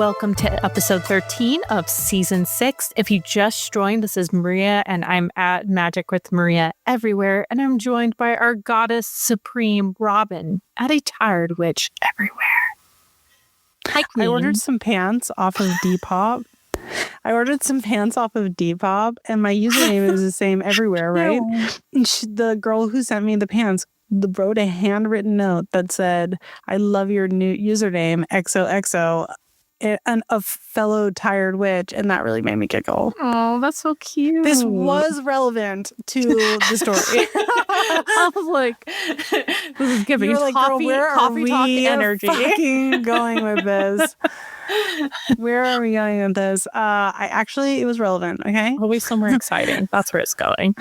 welcome to episode 13 of season 6. If you just joined, this is Maria, and I'm at Magic with Maria everywhere, and I'm joined by our goddess supreme, Robyn, at a tired witch everywhere. Hi, Queen. I ordered some pants off of Depop. And my username is the same everywhere, right? And the girl who sent me the pants wrote a handwritten note that said, "I love your new username, XOXO, and a fellow tired witch," and that really made me giggle. Oh, that's so cute. This was relevant to the story. I was like, this is giving like, coffee, girl, where coffee are talk we energy. fucking going with this? Where are we going with this? It was relevant. Okay, Always somewhere exciting. That's where it's going.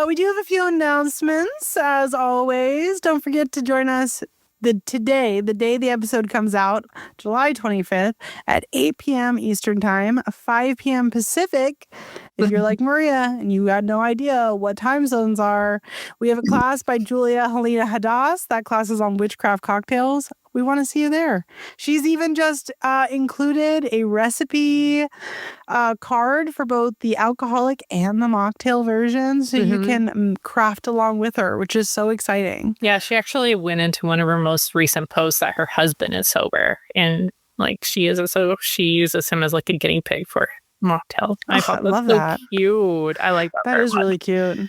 We do have a few announcements, as always. Don't forget to join us the day the episode comes out, July 25th at 8 p.m. Eastern Time, 5 p.m. Pacific. If you're like Maria and you got no idea what time zones are, we have a class by Julia Halina Hadas. That class is on Witchcraft Cocktails. We want to see you there. She's even just included a recipe card for both the alcoholic and the mocktail version, so you can craft along with her, which is so exciting. Yeah, she actually went into one of her most recent posts that her husband is sober, and like she uses him as like a guinea pig for mocktail. I thought that was so cute. I like that. That is really cute.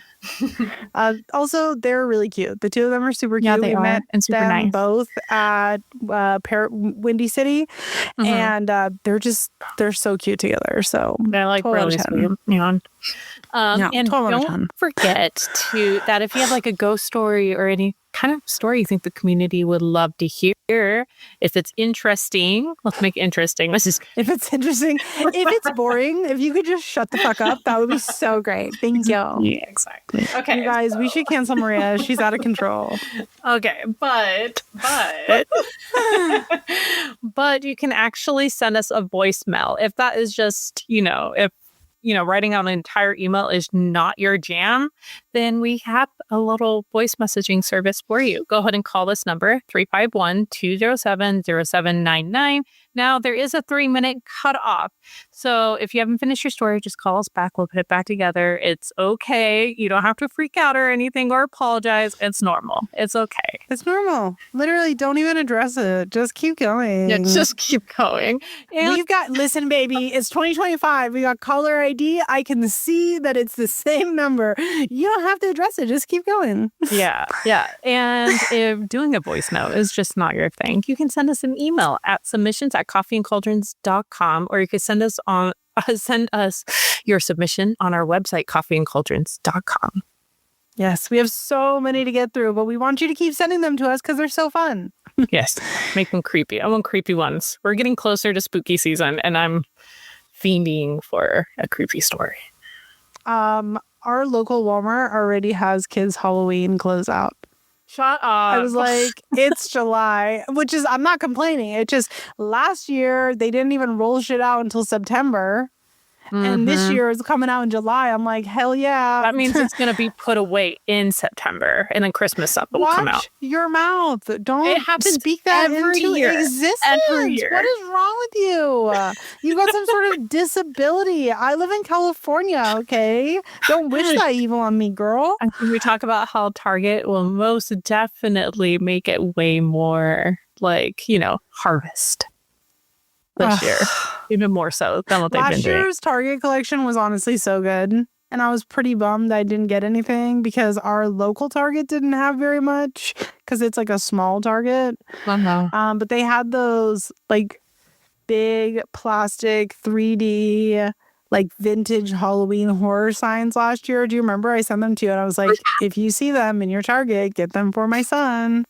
Also, they're really cute. The two of them are super cute. Yeah, they we are, met and super them nice. both at Windy City, and they're so cute together. So they're like really sweet. Yeah. And don't forget that if you have like a ghost story or any kind of story you think the community would love to hear, if it's interesting, let's make it interesting. If it's interesting, if it's boring, if you could just shut the fuck up, that would be so great. Thank you. Yeah, exactly. Okay, you guys, we should cancel Maria. She's out of control. Okay, but but you can actually send us a voicemail if that is just, if writing out an entire email is not your jam, then we have a little voice messaging service for you. Go ahead and call this number, 351-207-0799. Now, there is a 3-minute cutoff. So if you haven't finished your story, just call us back. We'll put it back together. It's okay. You don't have to freak out or anything or apologize. It's normal. It's okay. It's normal. Literally, don't even address it. Just keep going. Yeah, just keep going. And listen, baby, it's 2025. We got caller ID. I can see that it's the same number. You don't have to address it. Just keep going. Yeah. And if doing a voice note is just not your thing, you can send us an email at submissions@coffeeandcauldrons.com, or you could send us your submission on our website, coffeeandcauldrons.com. Yes, we have so many to get through, but we want you to keep sending them to us because they're so fun. Yes, make them creepy. I want creepy ones. We're getting closer to spooky season, and I'm fiending for a creepy story. Our local Walmart already has kids' Halloween clothes out. Shut up. I was like, it's July, which is, I'm not complaining. It just, last year, they didn't even roll shit out until September. And this year is coming out in July. I'm like, hell yeah. That means it's going to be put away in September, and then Christmas stuff will come out. Watch your mouth. Don't speak that every into year. existence. Every year. What is wrong with you? You got some sort of disability. I live in California, okay? Don't wish that evil on me, girl. I think we talk about how Target will most definitely make it way more harvest this year. Even more so than what they've been doing. Last year's Target collection was honestly so good. And I was pretty bummed I didn't get anything because our local Target didn't have very much because it's like a small Target. But they had those like big plastic 3D like vintage Halloween horror signs last year. Do you remember? I sent them to you and I was like, if you see them in your Target, get them for my son.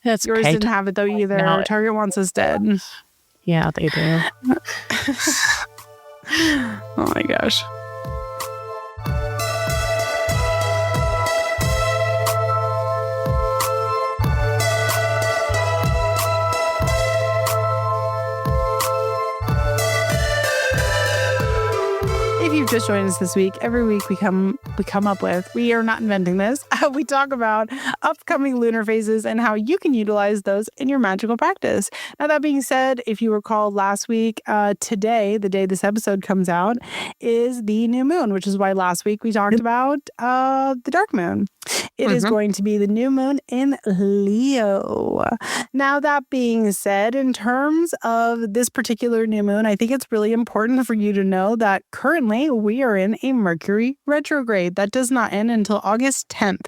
That's yours okay. Didn't have it though either. No, Target wants us dead. Yeah, they do. Oh my gosh. just joined us this week, every week we come up with, we are not inventing this, we talk about upcoming lunar phases and how you can utilize those in your magical practice. Now, that being said, if you recall last week, today, the day this episode comes out, is the new moon, which is why last week we talked about the dark moon. It is going to be the new moon in Leo. Now, that being said, in terms of this particular new moon, I think it's really important for you to know that currently we are in a Mercury retrograde. That does not end until August 10th.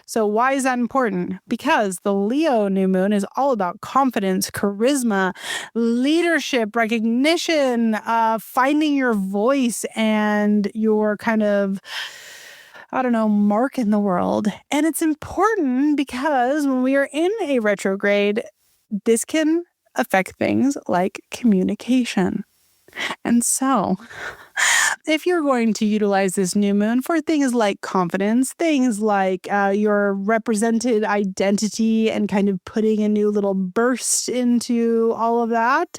So why is that important? Because the Leo new moon is all about confidence, charisma, leadership, recognition, finding your voice and your kind of mark in the world. And it's important because when we are in a retrograde, this can affect things like communication. And so, if you're going to utilize this new moon for things like confidence, things like your represented identity and kind of putting a new little burst into all of that,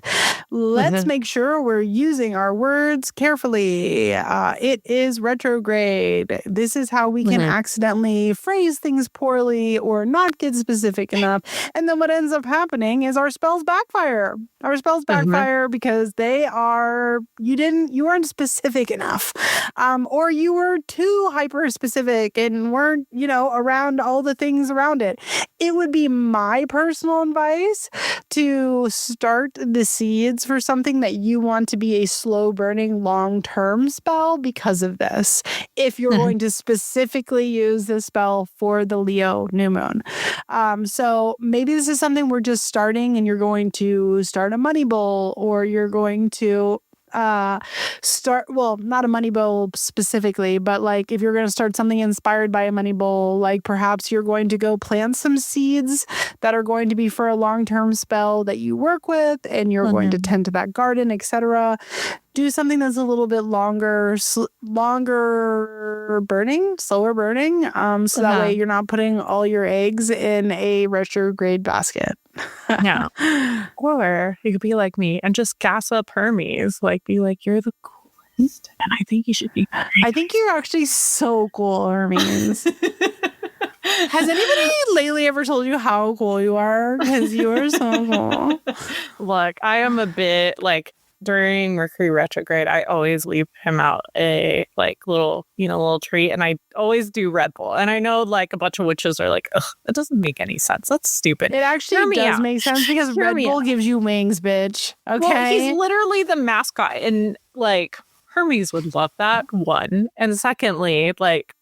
let's make sure we're using our words carefully. It is retrograde. This is how we can accidentally phrase things poorly or not get specific enough. And then what ends up happening is our spells backfire. Our spells backfire because you weren't specific enough. Or you were too hyper specific and weren't, around all the things around it. It would be my personal advice to start the seeds for something that you want to be a slow burning long-term spell because of this. If you're going to specifically use this spell for the Leo new moon. So maybe this is something we're just starting and you're going to start a money bowl, or you're going to not a money bowl specifically, but like if you're going to start something inspired by a money bowl, like perhaps you're going to go plant some seeds that are going to be for a long-term spell that you work with, and you're going to tend to that garden, etc. Do something that's a little bit longer burning, slower burning, so that way you're not putting all your eggs in a retrograde basket. Yeah. Or you could be like me and just gas up Hermes, be like, you're the coolest, and I think you should be. I think you're actually so cool, Hermes. Has anybody lately ever told you how cool you are? Because you are so cool. Look, I am a bit during Mercury retrograde, I always leave him out a little treat, and I always do Red Bull. And I know a bunch of witches are like, ugh, that doesn't make any sense. That's stupid. It actually does make sense because Red Bull gives you wings, bitch. Okay, well, he's literally the mascot, and Hermes would love that, one. And secondly,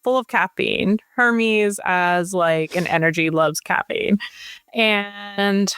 full of caffeine. Hermes as an energy loves caffeine, and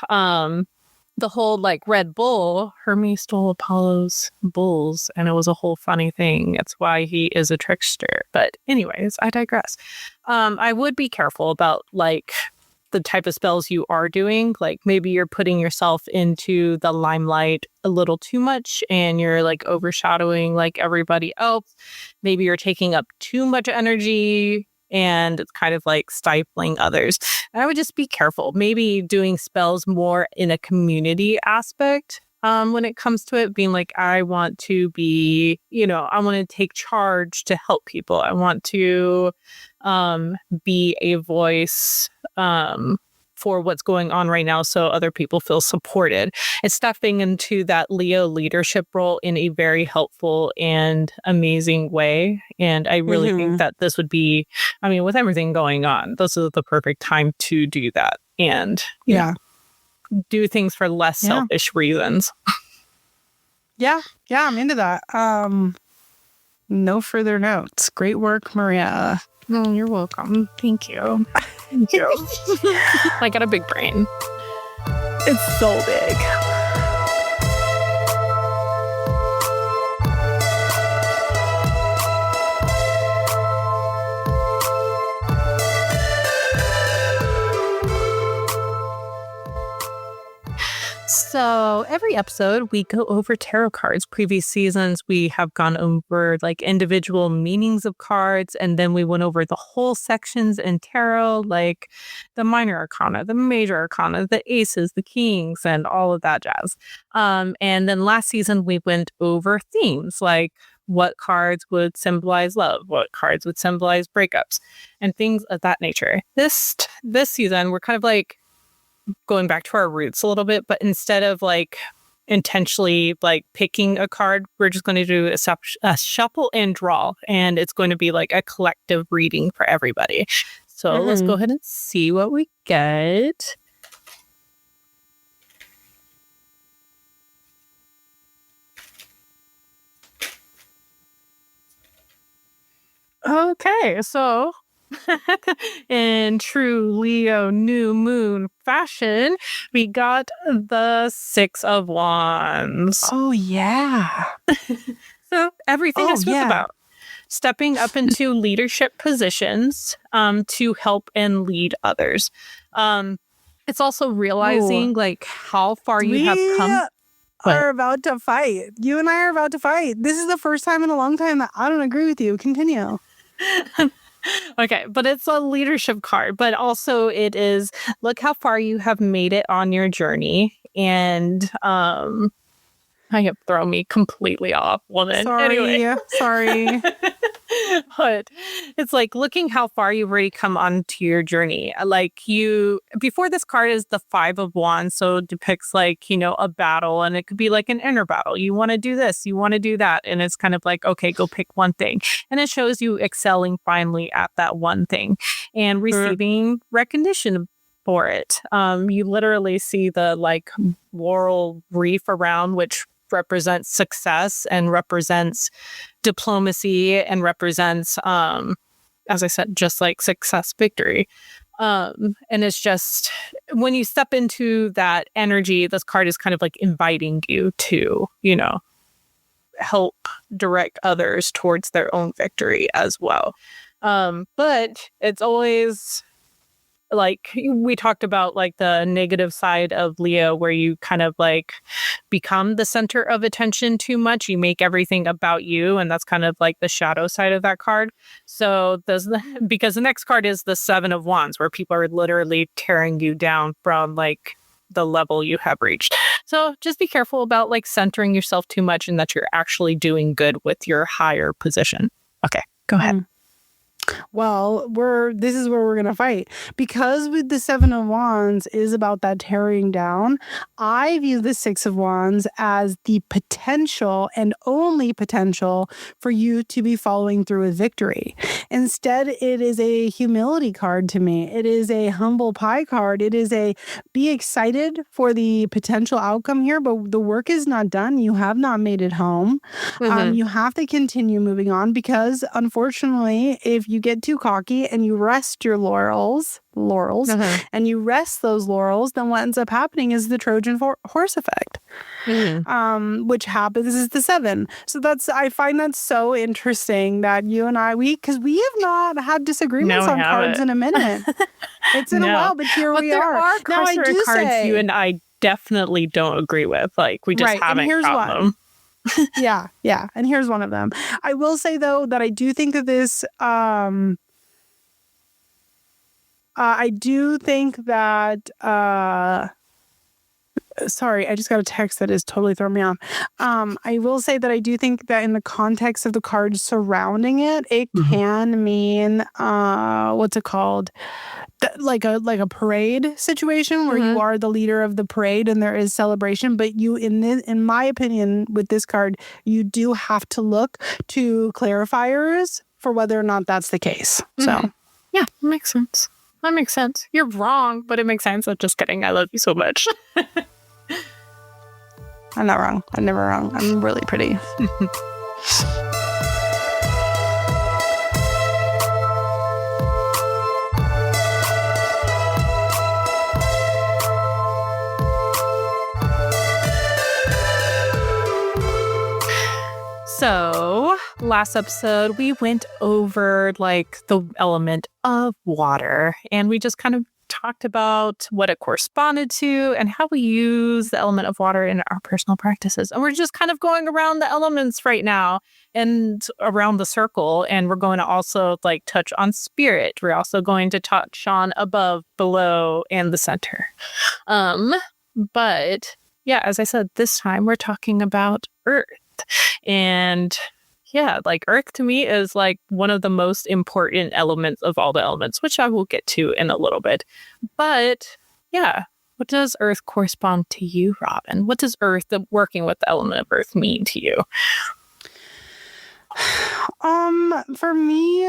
the whole Red Bull, Hermes stole Apollo's bulls, and it was a whole funny thing. That's why he is a trickster. But anyways, I digress. I would be careful about the type of spells you are doing. Maybe you're putting yourself into the limelight a little too much and you're overshadowing everybody else. Maybe you're taking up too much energy and it's kind of stifling others. And I would just be careful. Maybe doing spells more in a community aspect when it comes to it, being I want to be, I want to take charge to help people. I want to be a voice for what's going on right now so other people feel supported. It's stepping into that Leo leadership role in a very helpful and amazing way. And I really think that this would be, with everything going on, this is the perfect time to do that. And do things for less selfish reasons. Yeah, I'm into that. No further notes. Great work, Maria. Oh, you're welcome. Thank you. Thank you. I got a big brain. It's so big. So every episode, we go over tarot cards. Previous seasons, we have gone over individual meanings of cards, and then we went over the whole sections in tarot, the minor arcana, the major arcana, the aces, the kings, and all of that jazz. And then last season, we went over themes what cards would symbolize love, what cards would symbolize breakups, and things of that nature. This season, we're kind of like going back to our roots a little bit, but instead of like intentionally like picking a card, we're just going to do a shuffle and draw, and it's going to be like a collective reading for everybody. So let's go ahead and see what we get. Okay, so in true Leo new moon fashion, we got the Six of Wands. Oh, yeah. So everything I spoke about. Stepping up into leadership positions to help and lead others. It's also realizing like how far you have come. Are about to fight. You and I are about to fight. This is the first time in a long time that I don't agree with you. Continue. Okay, but it's a leadership card, but also it is, look how far you have made it on your journey. And I have thrown me completely off, woman. Sorry. But it's like looking how far you've already come onto your journey. Like before this card is the Five of Wands, so it depicts like, you know, a battle, and it could be like an inner battle. You want to do this, you want to do that. And it's kind of like, okay, go pick one thing. And it shows you excelling finally at that one thing and receiving recognition for it. You literally see the like laurel wreath around, which represents success and represents diplomacy and represents, as I said, just like success, victory. And it's just when you step into that energy, this card is kind of like inviting you to, you know, help direct others towards their own victory as well. But it's always like we talked about, like the negative side of Leo, where you kind of like become the center of attention too much. You make everything about you, and that's kind of like the shadow side of that card. So because the next card is the Seven of Wands, where people are literally tearing you down from like the level you have reached. So just be careful about like centering yourself too much, and that you're actually doing good with your higher position. Okay, go ahead. Well, this is where we're going to fight. Because with the Seven of Wands is about that tearing down, I view the Six of Wands as the potential and only potential for you to be following through with victory. Instead, it is a humility card to me. It is a humble pie card. It is a be excited for the potential outcome here, but the work is not done. You have not made it home. You have to continue moving on, because unfortunately, if you get too cocky and you rest your laurels, and you rest those laurels, then what ends up happening is the Trojan horse effect, which happens is the Seven. So I find that so interesting that you and I, because we have not had disagreements on cards in a minute. It's in a while, but here we are. There are cards you and I definitely don't agree with. Like we just haven't gotten them. Yeah. And here's one of them. I will say, though, that I do think that this, sorry, I just got a text that is totally throwing me off. I will say that I do think that in the context of the cards surrounding it, it can mean, what's it called? Like a parade situation where you are the leader of the parade and there is celebration, but you, in my opinion, with this card, you do have to look to clarifiers for whether or not that's the case. So, yeah, that makes sense. That makes sense. You're wrong, but it makes sense. I'm just kidding. I love you so much. I'm not wrong. I'm never wrong. I'm really pretty. So last episode, we went over like the element of water, and we just kind of talked about what it corresponded to and how we use the element of water in our personal practices. And we're just kind of going around the elements right now and around the circle. And we're going to also like touch on spirit. We're also going to touch on above, below, and the center. But yeah, as I said, this time we're talking about earth. And Yeah, like Earth to me is like one of the most important elements of all the elements, which I will get to in a little bit. But yeah, what does Earth correspond to you, Robyn? What does Earth, working with the element of Earth, mean to you? For me,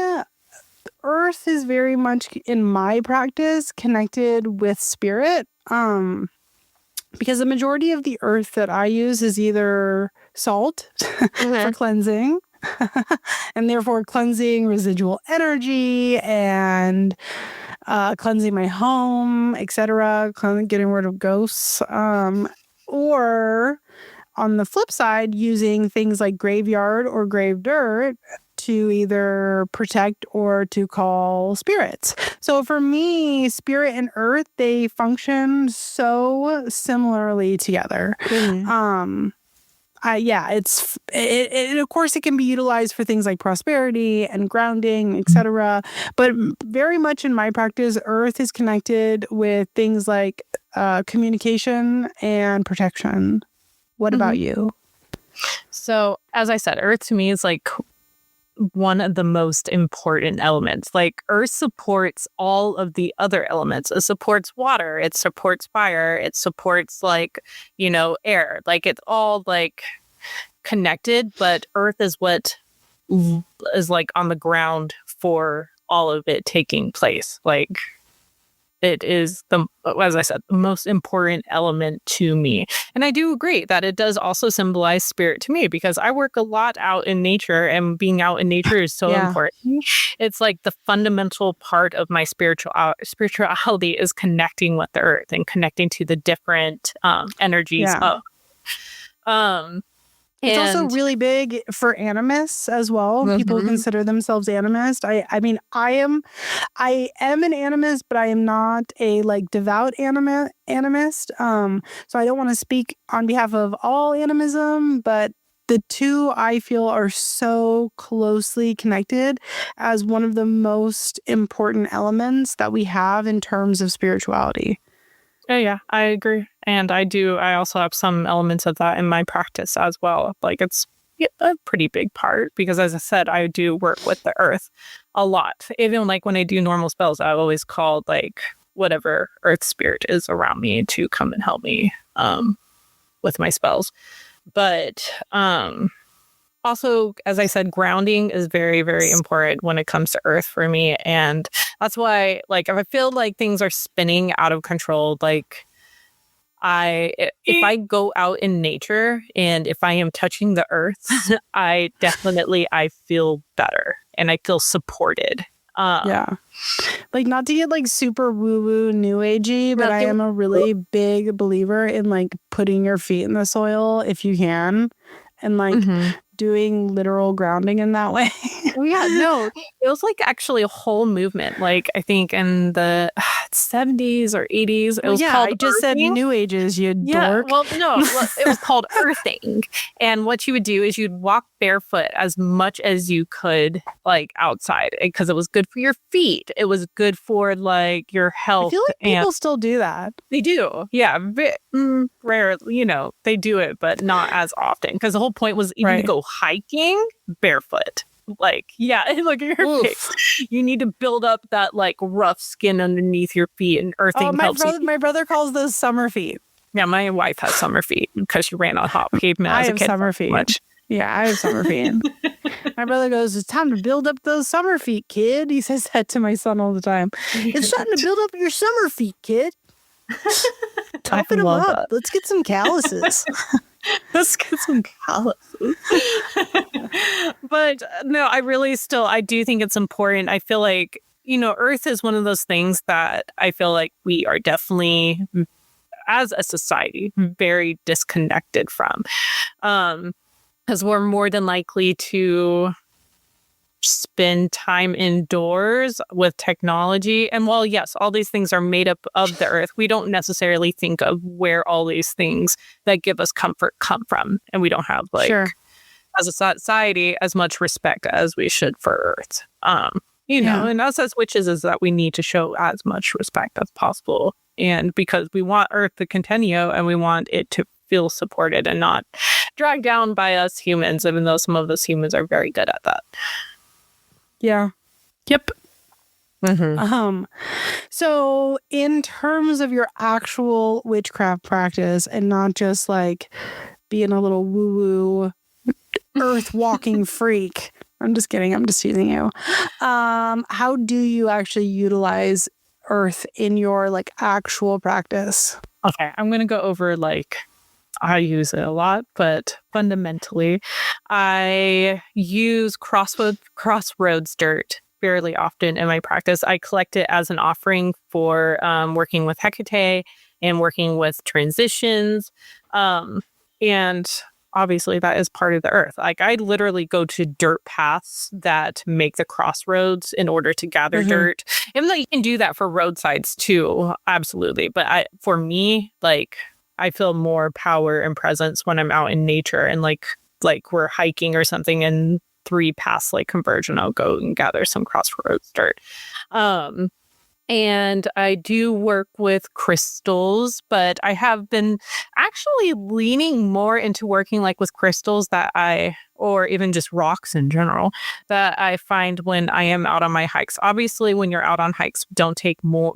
Earth is very much in my practice connected with spirit. Because the majority of the earth that I use is either salt for cleansing, and therefore cleansing residual energy and cleansing my home, etc., getting rid of ghosts. Or on the flip side, using things like graveyard or grave dirt to either protect or to call spirits. So for me, spirit and earth, they function so similarly together. Mm-hmm. Of course it can be utilized for things like prosperity and grounding, etc. But very much in my practice, earth is connected with things like communication and protection. What about you? So, as I said, earth to me is like one of the most important elements. Like earth supports all of the other elements. It supports water, it supports fire, it supports like, air. Like it's all like connected, but earth is what is like on the ground for all of it taking place. Like it is, as I said, the most important element to me. And I do agree that it does also symbolize spirit to me, because I work a lot out in nature, and being out in nature is so important. It's like the fundamental part of my spirituality is connecting with the earth and connecting to the different energies of. It's also really big for animists as well. Mm-hmm. People consider themselves animist. I mean, I am an animist, but I am not a like devout animist. So I don't want to speak on behalf of all animism, but the two I feel are so closely connected as one of the most important elements that we have in terms of spirituality. Yeah, I agree. And I also have some elements of that in my practice as well. Like it's a pretty big part, because as I said, I do work with the earth a lot. Even like when I do normal spells, I've always called like whatever earth spirit is around me to come and help me with my spells. But also, as I said, grounding is very, very important when it comes to earth for me. And that's why, like, if I feel like things are spinning out of control, like if I go out in nature and if I am touching the earth, I feel better and I feel supported. Like, not to get like super woo-woo new agey, but I am a really big believer in like putting your feet in the soil if you can, and like doing literal grounding in that way. It was like actually a whole movement. Like I think in the 70s or 80s, it was called I just said new ages, you dork. Well, no, it was called earthing. And what you would do is you'd walk barefoot as much as you could, like outside, because it was good for your feet. It was good for like your health. I feel like people still do that. They do. Yeah. Rarely, they do it, but not as often, because the whole point was even to go hiking barefoot. Like, look at your face. You need to build up that like rough skin underneath your feet, and earthing helps you. My brother calls those summer feet. Yeah, my wife has summer feet because she ran on hot pavement as a kid. Summer feet. Yeah, I have summer feet. My brother goes, "It's time to build up those summer feet, kid." He says that to my son all the time. It's time to build up your summer feet, kid. Toughen them up. That. Let's get some calluses. But no, I do think it's important. I feel like, Earth is one of those things that I feel like we are definitely, as a society, very disconnected from. Because we're more than likely to spend time indoors with technology. And while, yes, all these things are made up of the earth, we don't necessarily think of where all these things that give us comfort come from. And we don't have, like, as a society, as much respect as we should for earth. And us as witches is that we need to show as much respect as possible. And because we want earth to continue and we want it to feel supported and not dragged down by us humans, even though some of us humans are very good at that. Yeah. Yep. Mm-hmm. So in terms of your actual witchcraft practice and not just like being a little woo-woo earth walking freak. I'm just kidding. I'm just teasing you. How do you actually utilize earth in your like actual practice? Okay, I'm going to go over like I use it a lot, but fundamentally I use crossroads dirt fairly often in my practice. I collect it as an offering for working with Hecate and working with transitions. And obviously that is part of the earth. Like I literally go to dirt paths that make the crossroads in order to gather dirt. Even though you can do that for roadsides too, absolutely. But for me, like I feel more power and presence when I'm out in nature and like we're hiking or something and 3 paths like converge and I'll go and gather some crossroads dirt. And I do work with crystals, but I have been actually leaning more into working like with crystals or even just rocks in general, that I find when I am out on my hikes. Obviously, when you're out on hikes, don't take more,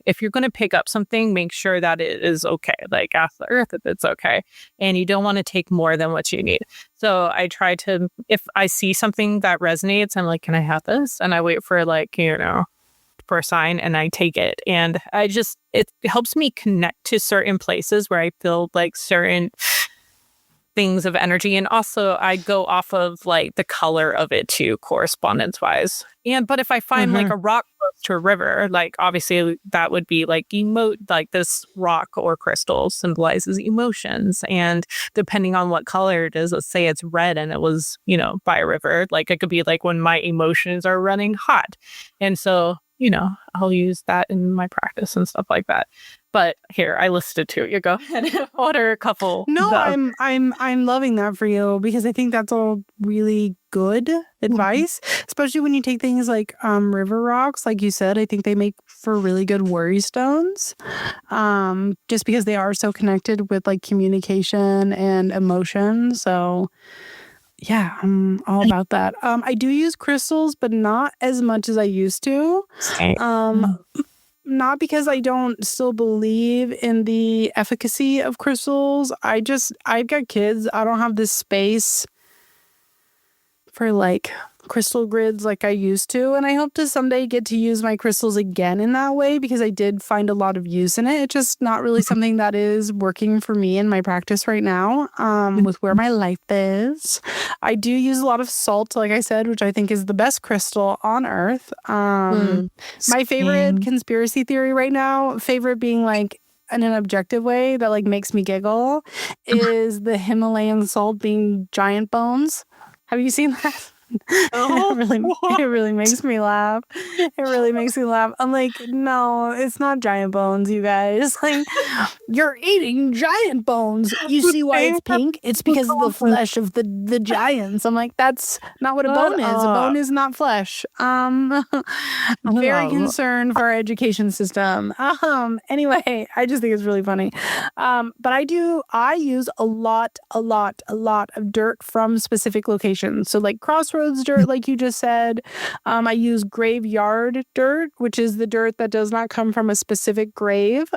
if you're going to pick up something, make sure that it is okay. Like ask the earth if it's okay. And you don't want to take more than what you need. So I try to, if I see something that resonates, I'm like, can I have this? And I wait for for a sign and I take it. And it helps me connect to certain places where I feel like certain things of energy. And also I go off of like the color of it too, correspondence wise. But if I find like a rock close to a river, like obviously that would be like like this rock or crystal symbolizes emotions. And depending on what color it is, let's say it's red and it was, by a river, like it could be like when my emotions are running hot. And so I'll use that in my practice and stuff like that. But here, I listed 2. You go ahead and order a couple. No, I'm loving that for you because I think that's all really good advice, especially when you take things like river rocks, like you said. I think they make for really good worry stones, just because they are so connected with like communication and emotion. So yeah, I'm all about that. I do use crystals, but not as much as I used to. Not because I don't still believe in the efficacy of crystals. I've got kids. I don't have this space for like crystal grids like I used to. And I hope to someday get to use my crystals again in that way because I did find a lot of use in it. It's just not really something that is working for me in my practice right now, with where my life is. I do use a lot of salt, like I said, which I think is the best crystal on earth. My favorite conspiracy theory right now, favorite being like in an objective way that like makes me giggle, is the Himalayan salt being giant bones. Have you seen that? It really makes me laugh. It really makes me laugh. I'm like, no, it's not giant bones, you guys. Like, you're eating giant bones. You see why it's pink? It's because of the flesh of the giants. I'm like, that's not what a bone is. A bone is not flesh. Very concerned for our education system. Anyway, I just think it's really funny. But I use a lot of dirt from specific locations. So like crossroads dirt, like you just said. I use graveyard dirt, which is the dirt that does not come from a specific grave.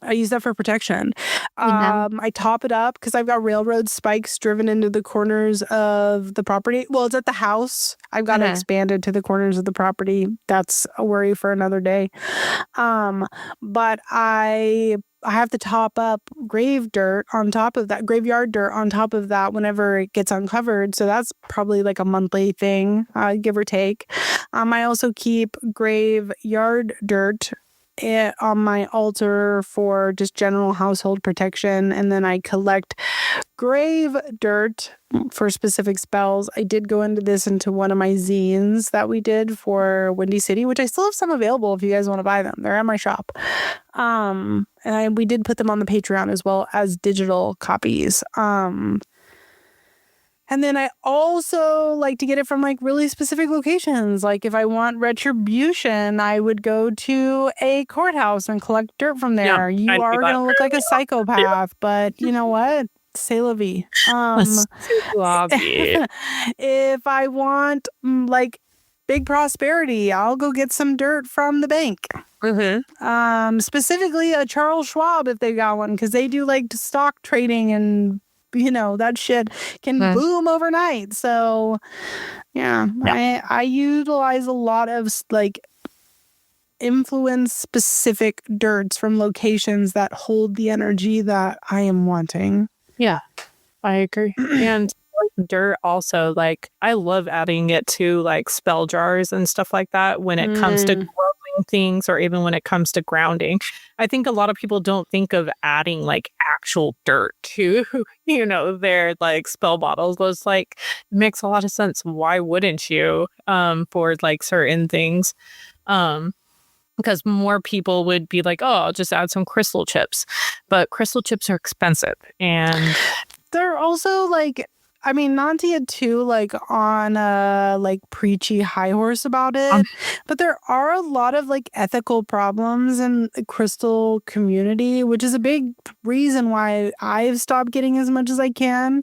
I use that for protection. I top it up because I've got railroad spikes driven into the corners of the property. Well, it's at the house. I've got to expand it to the corners of the property. That's a worry for another day. But I have to top up graveyard dirt on top of that whenever it gets uncovered. So that's probably like a monthly thing, give or take. I also keep graveyard dirt on my altar for just general household protection. And then I collect grave dirt for specific spells. I did go into one of my zines that we did for Windy City, which I still have some available if you guys want to buy them. They're at my shop. And we did put them on the Patreon as well as digital copies. And then I also like to get it from like really specific locations. Like if I want retribution, I would go to a courthouse and collect dirt from there. You are going to look like a psychopath, but you know what? C'est la vie. Lobby. If I want like big prosperity, I'll go get some dirt from the bank. Specifically a Charles Schwab if they got one, because they do like stock trading and that shit can boom overnight. So yeah. I utilize a lot of like influence specific dirts from locations that hold the energy that I am wanting. Yeah, I agree. And dirt also, like, I love adding it to like spell jars and stuff like that when it comes to growing things, or even when it comes to grounding. I think a lot of people don't think of adding like actual dirt to their like spell bottles. But it's like, it makes a lot of sense. Why wouldn't you for like certain things? Because more people would be like, oh, I'll just add some crystal chips. But crystal chips are expensive. And they're also like, I mean, not to get too like on a like preachy high horse about it, but there are a lot of like ethical problems in the crystal community, which is a big reason why I've stopped getting as much as I can,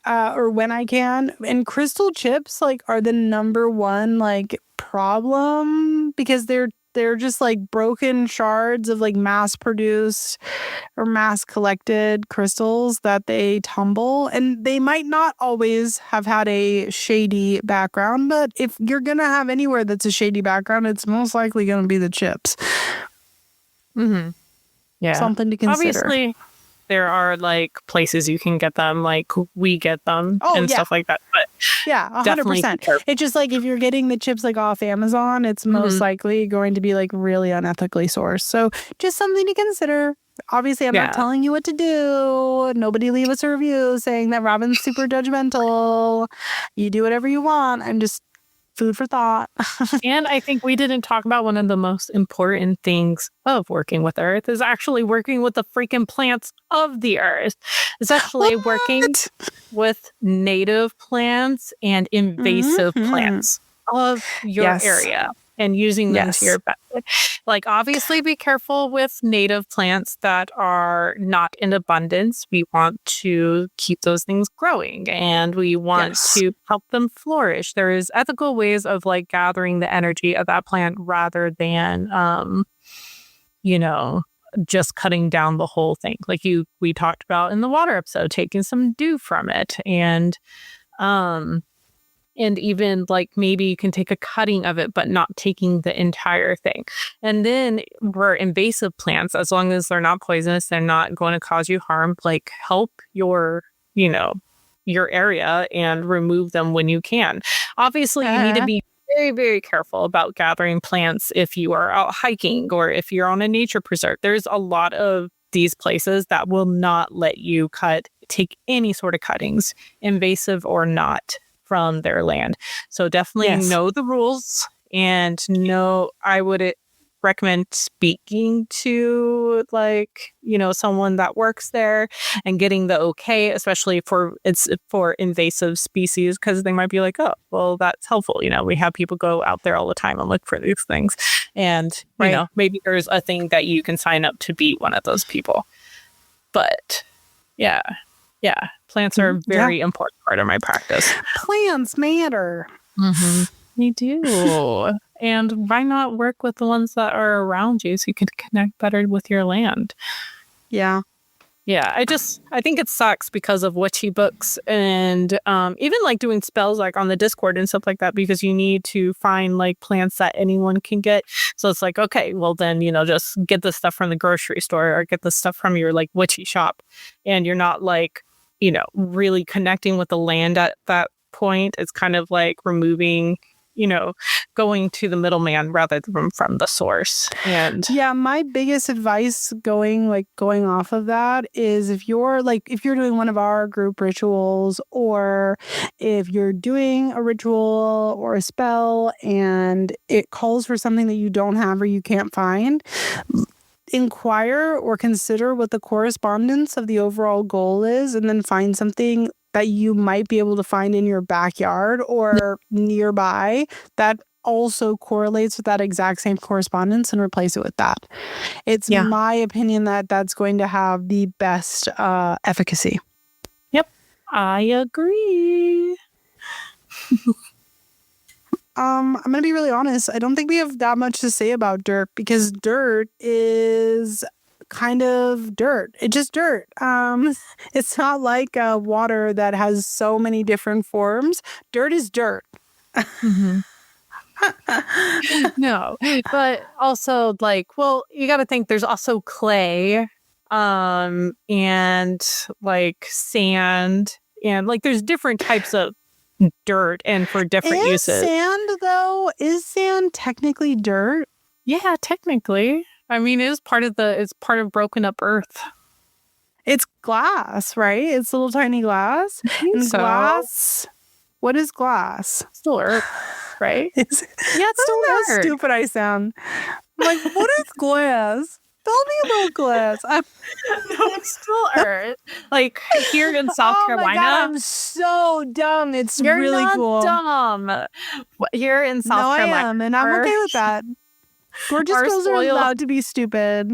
or when I can. And crystal chips like are the number one like problem, because they're just like broken shards of like mass produced or mass collected crystals that they tumble, and they might not always have had a shady background, but if you're gonna have anywhere that's a shady background, it's most likely gonna be the chips. Yeah, something to consider. Obviously there are like places you can get them, like we get them stuff like that. But yeah, 100%. It's just like if you're getting the chips like off Amazon, it's most likely going to be like really unethically sourced. So just something to consider. Obviously, I'm not telling you what to do. Nobody leave us a review saying that Robyn's super judgmental. You do whatever you want. I'm just food for thought. And I think we didn't talk about one of the most important things of working with Earth is actually working with the freaking plants of the Earth. It's actually working with native plants and invasive plants of your area and using them to your benefit. Like, obviously, be careful with native plants that are not in abundance. We want to keep those things growing, and we want to help them flourish. There is ethical ways of like gathering the energy of that plant rather than, just cutting down the whole thing. Like we talked about in the water episode, taking some dew from it, and even like maybe you can take a cutting of it, but not taking the entire thing. And then for invasive plants, as long as they're not poisonous, they're not going to cause you harm, like help your area and remove them when you can. Obviously, you need to be very, very careful about gathering plants if you are out hiking or if you're on a nature preserve. There's a lot of these places that will not let you take any sort of cuttings, invasive or not, from their land. So definitely know the rules, and I would recommend speaking to someone that works there and getting the okay, especially for invasive species, because they might be like, oh, well, that's helpful. We have people go out there all the time and look for these things, and maybe there's a thing that you can sign up to be one of those people. But yeah, plants are a very important part of my practice. Plants matter. They do. And why not work with the ones that are around you so you can connect better with your land? Yeah. Yeah, I think it sucks because of witchy books and even like doing spells like on the Discord and stuff like that, because you need to find like plants that anyone can get. So it's like, okay, well then, just get the stuff from the grocery store or get the stuff from your like witchy shop, and you're not like, really connecting with the land at that point. It's kind of like removing, going to the middleman rather than from the source. And yeah, my biggest advice going off of that is if you're doing one of our group rituals, or if you're doing a ritual or a spell and it calls for something that you don't have or you can't find, inquire or consider what the correspondence of the overall goal is, and then find something that you might be able to find in your backyard or nearby that also correlates with that exact same correspondence, and replace it with that. It's my opinion that that's going to have the best efficacy. I agree. I'm going to be really honest. I don't think we have that much to say about dirt because dirt is kind of dirt. It's just dirt. It's not like water that has so many different forms. Dirt is dirt. Mm-hmm. No, but also like, well, you got to think there's also clay, and like sand, and like there's different types of dirt and for different uses. Is sand technically dirt? Yeah, technically. I mean, it's part of broken up earth. It's glass, right? It's little tiny glass. And so. Glass. What is glass? Still earth, right? Yeah, it's still how earth. Stupid I sound. I'm like, what is glass? Tell me about glass. No, it's still earth. Like here in South Carolina. My God, I'm so dumb. It's You're really not cool. Dumb. Here in South Carolina. I am, and I'm okay with that. Gorgeous girls are allowed to be stupid.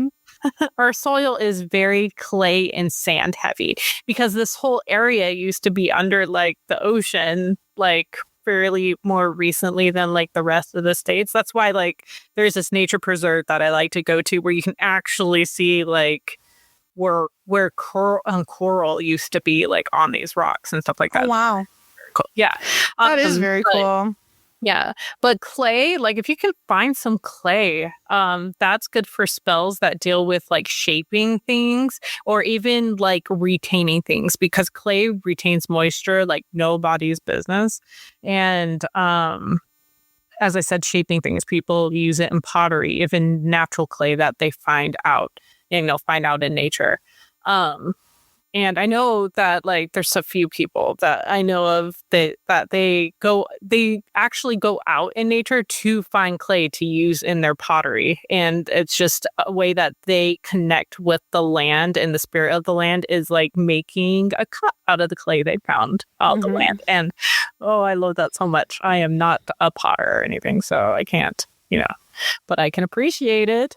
Our soil is very clay and sand heavy because this whole area used to be under like the ocean, like fairly more recently than like the rest of the states. That's why like there's this nature preserve that I like to go to where you can actually see like where coral used to be like on these rocks and stuff like that. Oh, wow. Cool. Yeah. That is very cool. Yeah. But clay, like if you can find some clay, that's good for spells that deal with like shaping things or even like retaining things because clay retains moisture like nobody's business. And as I said, shaping things, people use it in pottery, even natural clay that they find out and they'll find out in nature. And I know that like there's a few people that I know of that they actually go out in nature to find clay to use in their pottery. And it's just a way that they connect with the land, and the spirit of the land is like making a cup out of the clay they found out the land. And I love that so much. I am not a potter or anything, so I can't, but I can appreciate it.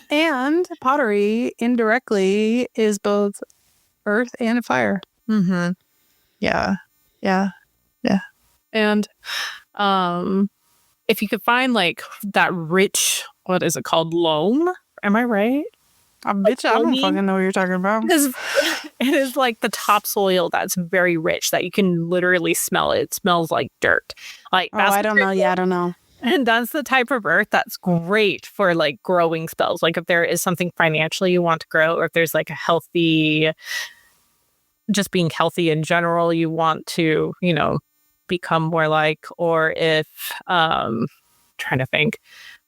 And pottery indirectly is both earth and fire. Mm-hmm. Yeah. And if you could find like that rich, what is it called, loam? Am I right? Bitch, I don't fucking know what you're talking about. It is like the topsoil that's very rich that you can literally smell it. It smells like dirt. Like I don't know. Yeah, I don't know. And that's the type of earth that's great for like growing spells. Like if there is something financially you want to grow, or if there's like a healthy, just being healthy in general, you want to, become more like, or if, trying to think,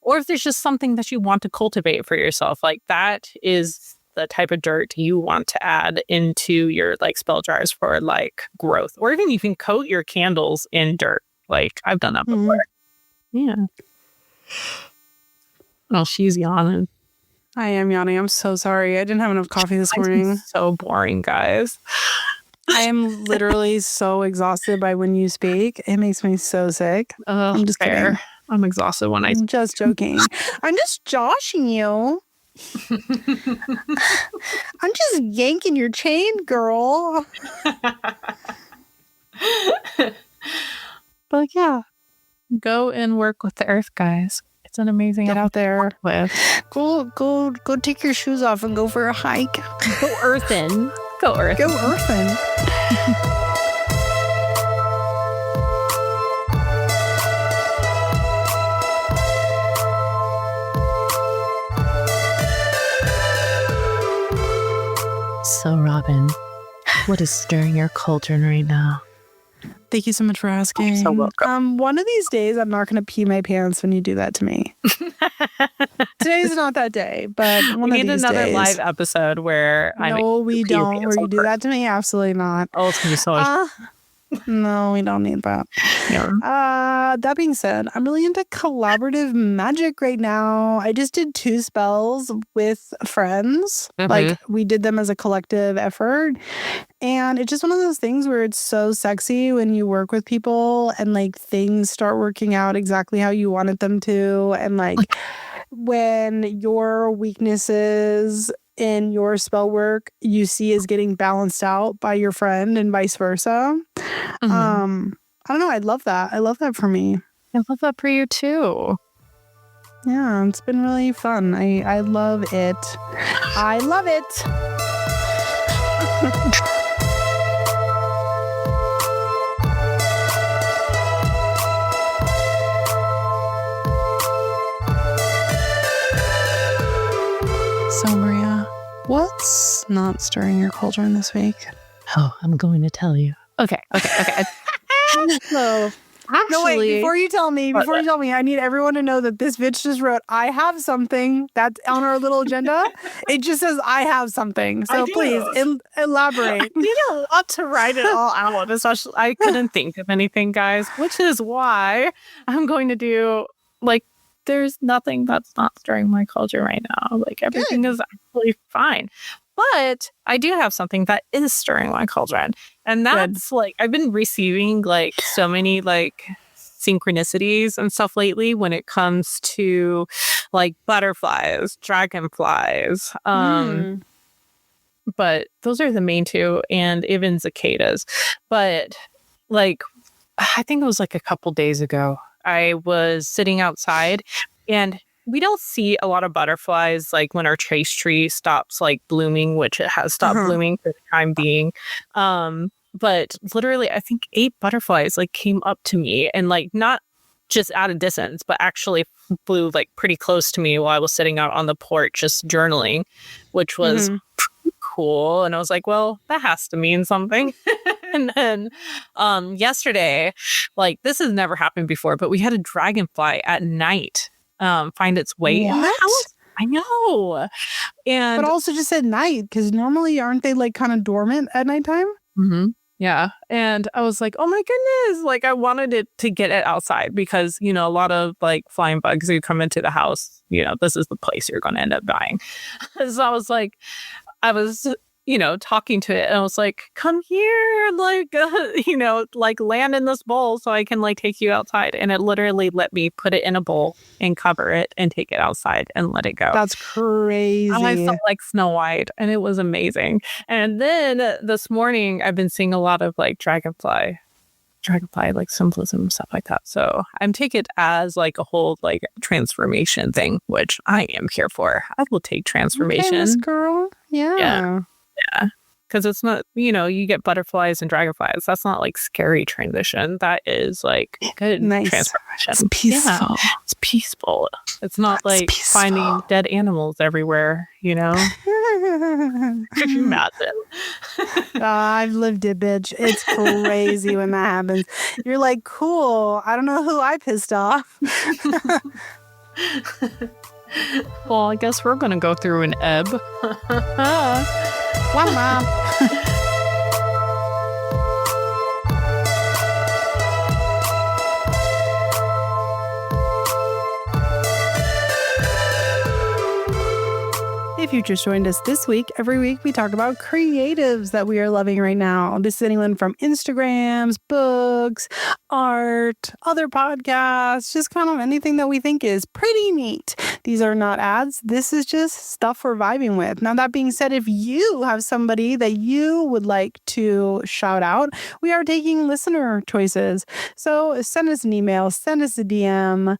or if there's just something that you want to cultivate for yourself, like that is the type of dirt you want to add into your like spell jars for like growth, or even you can coat your candles in dirt. Like I've done that before. Yeah. Oh, she's yawning. I am yawning. I'm so sorry. I didn't have enough coffee this morning. So boring, guys. I am literally so exhausted by when you speak. It makes me so sick. I'm just kidding. I'm exhausted when I'm just joking. I'm just joshing you. I'm just yanking your chain, girl. But yeah, go and work with the earth, guys. It's an amazing. Get out there. With. Go take your shoes off and go for a hike. Go earthin'. Go earthin'. Go earthin'. So, Robyn, what is stirring your cauldron right now? Thank you so much for asking. You're so welcome. One of these days, I'm not going to pee my pants when you do that to me. Today's not that day, but one of these days. We need another live episode where we don't. Where you do that to me? Absolutely not. Oh, it's going to be so much. No, we don't need that. Yeah. That being said, I'm really into collaborative magic right now. I just did 2 spells with friends. Mm-hmm. Like we did them as a collective effort. And it's just one of those things where it's so sexy when you work with people and like things start working out exactly how you wanted them to. And like when your weaknesses in your spell work you see is getting balanced out by your friend and vice versa. I don't know. I love that. I love that for me. I love that for you too. Yeah, it's been really fun. I love it. I love it. So, Maria, what's not stirring your cauldron this week? Oh, I'm going to tell you. Okay. So, actually, no, wait, before you tell me, I need everyone to know that this bitch just wrote, I have something that's on our little agenda. It just says, I have something. So please elaborate. You don't want to write it all out. Especially, I couldn't think of anything, guys, which is why I'm going to do, like, there's nothing that's not stirring my cauldron right now. Like, everything is actually fine. But I do have something that is stirring my cauldron. And that's like, I've been receiving like so many like synchronicities and stuff lately when it comes to like butterflies, dragonflies. But those are the main two, and even cicadas. But like, I think it was like a couple days ago, I was sitting outside and we don't see a lot of butterflies like when our chase tree stops like blooming, which it has stopped blooming for the time being. But literally, I think 8 butterflies like came up to me and like not just at a distance, but actually flew like pretty close to me while I was sitting out on the porch just journaling, which was pretty cool. And I was like, well, that has to mean something. And then yesterday, like this has never happened before, but we had a dragonfly at night find its way in the house. I know. And but also just at night, because normally aren't they like kind of dormant at nighttime? Yeah. And I was like, oh my goodness. Like I wanted it to get it outside because, you know, a lot of like flying bugs who come into the house, you know, this is the place you're going to end up dying. So I was like, you know, talking to it and I was like, come here, like, you know, like land in this bowl so I can like take you outside. And it literally let me put it in a bowl and cover it and take it outside and let it go. That's crazy. I felt like Snow White and it was amazing. And then this morning I've been seeing a lot of like dragonfly like symbolism, stuff like that. So I'm taking it as like a whole like transformation thing, which I am here for. I will take transformation. Okay, girl. Yeah. Because it's not, you know, you get butterflies and dragonflies. That's not like scary transition. That is like good transformation. It's peaceful. Yeah, it's peaceful. It's not like finding dead animals everywhere, you know? Could you imagine? I've lived it, bitch. It's crazy when that happens. You're like, cool. I don't know who I pissed off. Well, I guess we're going to go through an ebb. One mom. If you just joined us this week, every week we talk about creatives that we are loving right now. This is anyone from Instagrams, books, art, other podcasts, just kind of anything that we think is pretty neat. These are not ads. This is just stuff we're vibing with. Now, that being said, if you have somebody that you would like to shout out, we are taking listener choices. So send us an email, send us a DM.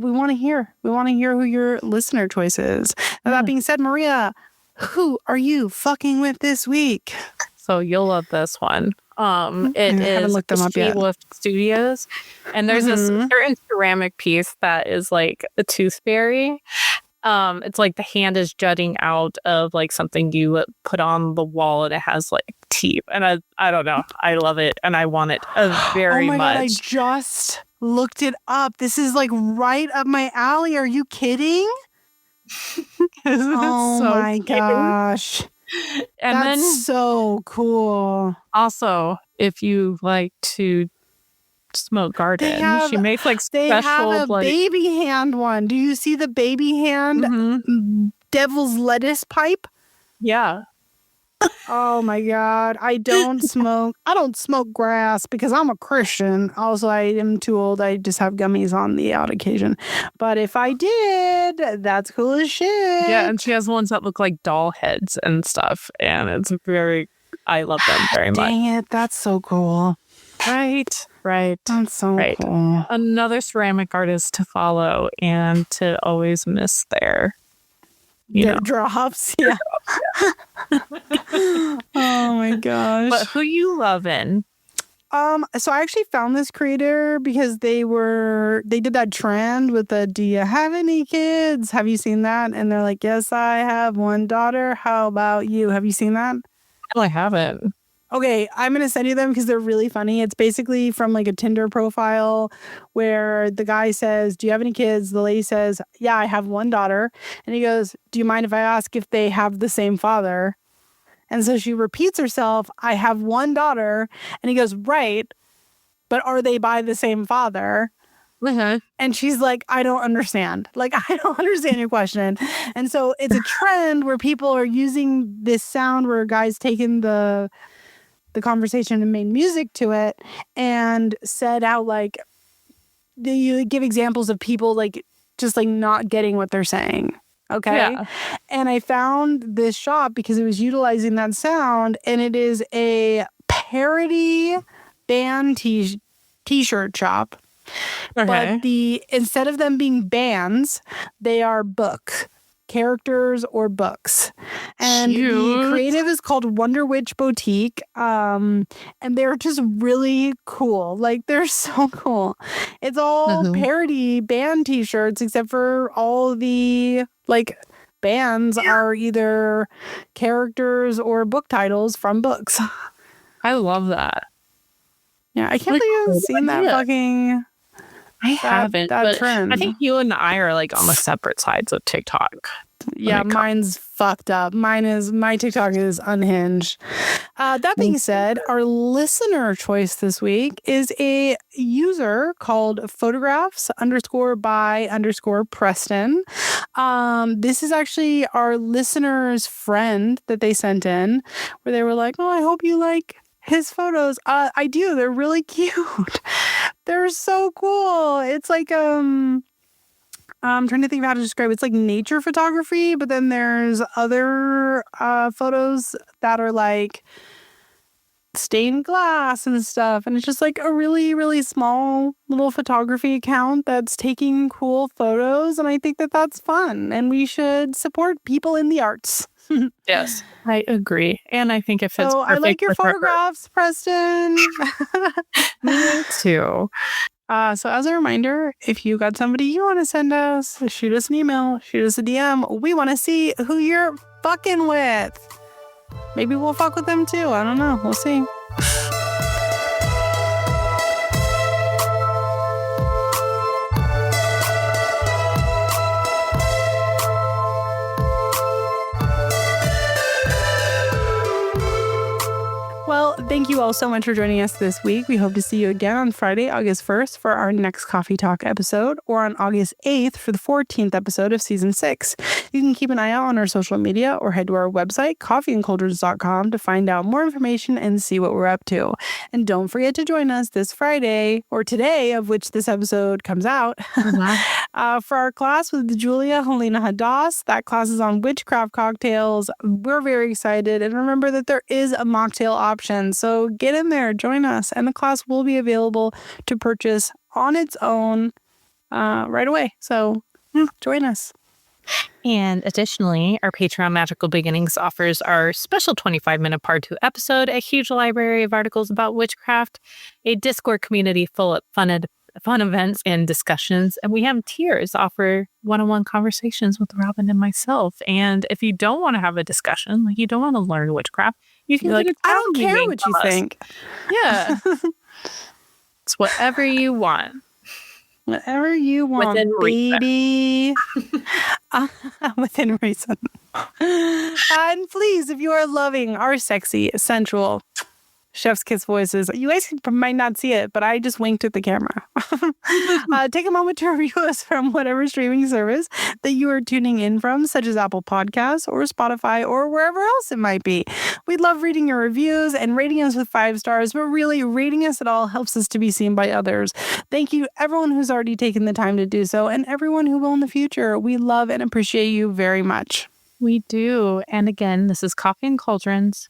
We want to hear. We want to hear who your listener choice is. Now, that being said, Maria, who are you fucking with this week? So you'll love this one. It is shewolfstudios, and there's this certain ceramic piece that is like a tooth fairy. It's like the hand is jutting out of like something you put on the wall, and it has like teeth. And I don't know, I love it, and I want it very much. God, I just looked it up. This is like right up my alley. Are you kidding? Oh my gosh. And that's then so cool. Also, if you like to smoke garden, she makes like special. They have a baby hand one. Do you see the baby hand devil's lettuce pipe? Yeah. Oh my God. I don't smoke grass because I'm a Christian. Also, I am too old. I just have gummies on the odd occasion. But if I did, that's cool as shit. Yeah, and she has ones that look like doll heads and stuff. And it's I love them very much. Dang it. That's so cool. Right. That's so cool. Another ceramic artist to follow and to always miss their drops. Yeah. Oh my gosh. But who you loving? So I actually found this creator because they did that trend with the "Do you have any kids? Have you seen that?" And they're like, "Yes, I have one daughter. How about you? Have you seen that?" No, I haven't. Okay, I'm going to send you them because they're really funny. It's basically from like a Tinder profile where the guy says, "Do you have any kids?" The lady says, "Yeah, I have one daughter." And he goes, "Do you mind if I ask if they have the same father?" And so she repeats herself, "I have one daughter." And he goes, "Right, but are they by the same father?" And she's like, "I don't understand. Like, I don't understand your question." And so it's a trend where people are using this sound where a guy's taken the conversation and made music to it and said out like, you give examples of people like just like not getting what they're saying. Okay. Yeah. And I found this shop because it was utilizing that sound, and it is a parody band t-shirt shop. Okay. But instead of them being bands, they are characters or books. And the creative is called wonderwitchbotique. And they're just really cool. Like, they're so cool. It's all parody band t-shirts, except for all the like bands are either characters or book titles from books. I love that. Yeah, I can't believe you haven't seen that fucking... I haven't, but trend. I think you and I are like on the separate sides of TikTok. Yeah, mine's fucked up. My TikTok is unhinged. That being said, our listener choice this week is a user called photographs_by_Preston. This is actually our listener's friend that they sent in, where they were like, "Oh, I hope you like his photos." I do. They're really cute. They're so cool. It's like I'm trying to think of how to describe it. It's like nature photography, but then there's other photos that are like stained glass and stuff. And it's just like a really, really small little photography account that's taking cool photos. And I think that that's fun. And we should support people in the arts. Yes, I agree. And I think it fits So I like your photographs, Preston. Me too. So as a reminder, if you got somebody you want to send us, shoot us an email, shoot us a DM. We want to see who you're fucking with. Maybe we'll fuck with them too. I don't know. We'll see. Well, thank you all so much for joining us this week. We hope to see you again on Friday, August 1st for our next Coffee Talk episode, or on August 8th for the 14th episode of Season 6. You can keep an eye out on our social media or head to our website, coffeeandcauldrons.com, to find out more information and see what we're up to. And don't forget to join us this Friday, or today, of which this episode comes out, for our class with Julia Halina Hadas. That class is on Witchcraft Cocktails. We're very excited. And remember that there is a mocktail option. So get in there, join us, and the class will be available to purchase on its own right away. So join us. And additionally, our Patreon Magical Beginnings offers our special 25-minute part 2 episode, a huge library of articles about witchcraft, a Discord community full of fun events and discussions, and we have tiers offer one-on-one conversations with Robyn and myself. And if you don't want to have a discussion, like you don't want to learn witchcraft, you can like, I don't care what you think. Yeah. It's whatever you want. Whatever you want, within baby. Within reason. And please, if you are loving our sexy, sensual, Chef's kiss voices. You guys might not see it, but I just winked at the camera. Take a moment to review us from whatever streaming service that you are tuning in from, such as Apple Podcasts or Spotify or wherever else it might be. We love reading your reviews and rating us with 5 stars, but really rating us at all helps us to be seen by others. Thank you everyone who's already taken the time to do so and everyone who will in the future. We love and appreciate you very much. We do. And again, this is Coffee and Cauldrons.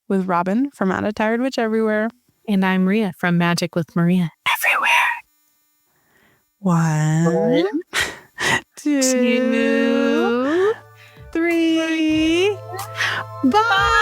With Robyn from At a Tired Witch Everywhere. And I'm Maria from Magic with Maria Everywhere. 1, 2, 3. Bye!